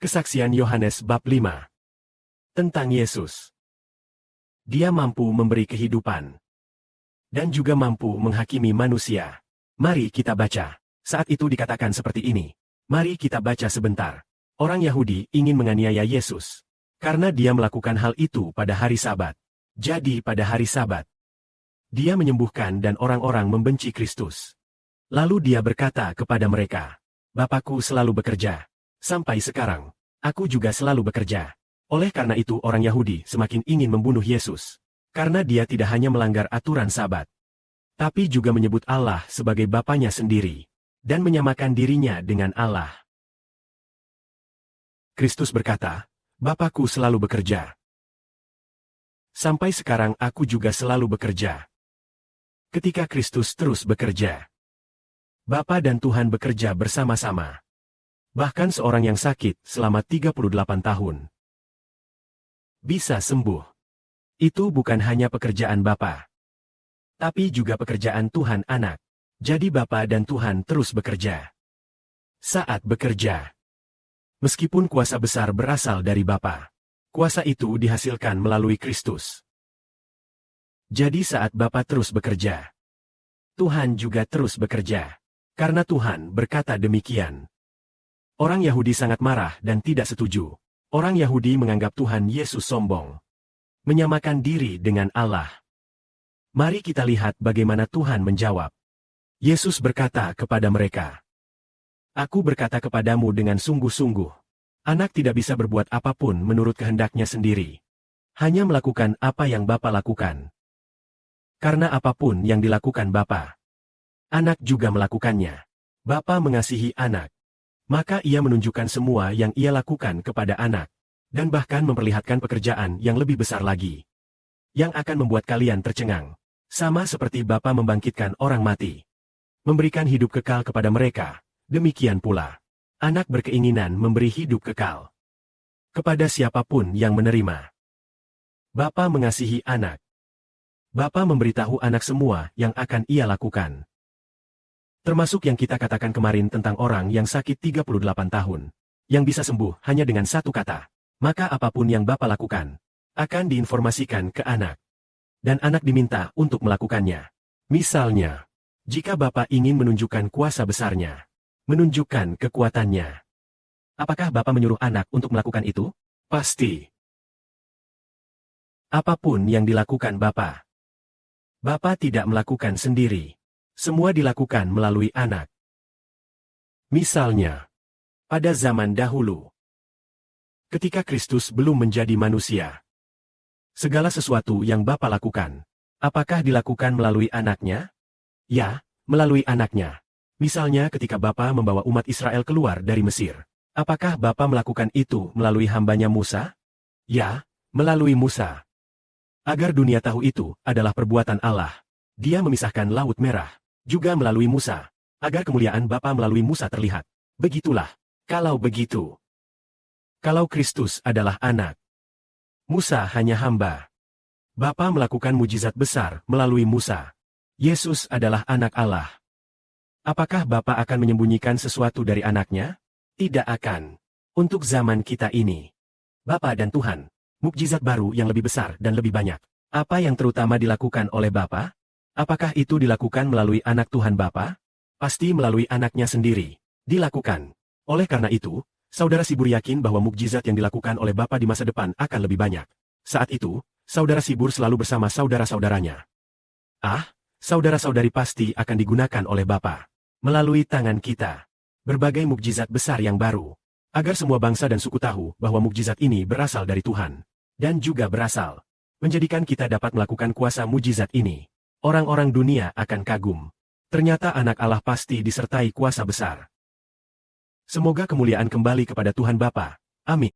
Kesaksian Yohanes bab 5. Tentang Yesus. Dia mampu memberi kehidupan dan juga mampu menghakimi manusia. Mari kita baca. Saat itu dikatakan seperti ini. Mari kita baca sebentar. Orang Yahudi ingin menganiaya Yesus karena dia melakukan hal itu pada hari Sabat. Jadi pada hari Sabat, dia menyembuhkan dan orang-orang membenci Kristus. Lalu dia berkata kepada mereka, "Bapakku selalu bekerja. Sampai sekarang, aku juga selalu bekerja." Oleh karena itu orang Yahudi semakin ingin membunuh Yesus. Karena dia tidak hanya melanggar aturan Sabat, tapi juga menyebut Allah sebagai Bapanya sendiri, dan menyamakan dirinya dengan Allah. Kristus berkata, "Bapakku selalu bekerja. Sampai sekarang aku juga selalu bekerja." Ketika Kristus terus bekerja, Bapa dan Tuhan bekerja bersama-sama. Bahkan seorang yang sakit selama 38 tahun bisa sembuh. Itu bukan hanya pekerjaan Bapa, tapi juga pekerjaan Tuhan Anak. Jadi Bapa dan Tuhan terus bekerja. Saat bekerja, meskipun kuasa besar berasal dari Bapa, kuasa itu dihasilkan melalui Kristus. Jadi saat Bapa terus bekerja, Tuhan juga terus bekerja. Karena Tuhan berkata demikian. Orang Yahudi sangat marah dan tidak setuju. Orang Yahudi menganggap Tuhan Yesus sombong, menyamakan diri dengan Allah. Mari kita lihat bagaimana Tuhan menjawab. Yesus berkata kepada mereka, "Aku berkata kepadamu dengan sungguh-sungguh, anak tidak bisa berbuat apapun menurut kehendaknya sendiri. Hanya melakukan apa yang Bapa lakukan. Karena apapun yang dilakukan Bapa, Anak juga melakukannya. Bapa mengasihi Anak, maka ia menunjukkan semua yang ia lakukan kepada Anak, dan bahkan memperlihatkan pekerjaan yang lebih besar lagi, yang akan membuat kalian tercengang. Sama seperti Bapa membangkitkan orang mati, memberikan hidup kekal kepada mereka, demikian pula Anak berkeinginan memberi hidup kekal kepada siapapun yang menerima. Bapa mengasihi Anak. Bapa memberitahu Anak semua yang akan ia lakukan. Termasuk yang kita katakan kemarin tentang orang yang sakit 38 tahun, yang bisa sembuh hanya dengan satu kata. Maka apapun yang Bapa lakukan, akan diinformasikan ke Anak. Dan Anak diminta untuk melakukannya. Misalnya, jika Bapa ingin menunjukkan kuasa besarnya, menunjukkan kekuatannya, apakah Bapa menyuruh Anak untuk melakukan itu? Pasti. Apapun yang dilakukan Bapa, Bapa tidak melakukan sendiri. Semua dilakukan melalui Anak. Misalnya, pada zaman dahulu, ketika Kristus belum menjadi manusia, segala sesuatu yang Bapa lakukan, apakah dilakukan melalui Anaknya? Ya, melalui Anaknya. Misalnya ketika Bapa membawa umat Israel keluar dari Mesir, apakah Bapa melakukan itu melalui hambanya Musa? Ya, melalui Musa. Agar dunia tahu itu adalah perbuatan Allah, Dia memisahkan Laut Merah, juga melalui Musa, agar kemuliaan Bapa melalui Musa terlihat. Begitulah, kalau begitu. Kalau Kristus adalah Anak, Musa hanya hamba. Bapa melakukan mujizat besar melalui Musa. Yesus adalah Anak Allah. Apakah Bapa akan menyembunyikan sesuatu dari Anaknya? Tidak akan. Untuk zaman kita ini, Bapa dan Tuhan, mukjizat baru yang lebih besar dan lebih banyak. Apa yang terutama dilakukan oleh Bapa? Apakah itu dilakukan melalui Anak Tuhan Bapa? Pasti melalui Anaknya sendiri. Dilakukan. Oleh karena itu, saudara Sibur yakin bahwa mukjizat yang dilakukan oleh Bapa di masa depan akan lebih banyak. Saat itu, saudara Sibur selalu bersama saudara-saudaranya. Saudara-saudari pasti akan digunakan oleh Bapa melalui tangan kita. Berbagai mukjizat besar yang baru, agar semua bangsa dan suku tahu bahwa mukjizat ini berasal dari Tuhan, dan juga berasal menjadikan kita dapat melakukan kuasa mukjizat ini. Orang-orang dunia akan kagum. Ternyata Anak Allah pasti disertai kuasa besar. Semoga kemuliaan kembali kepada Tuhan Bapa. Amin.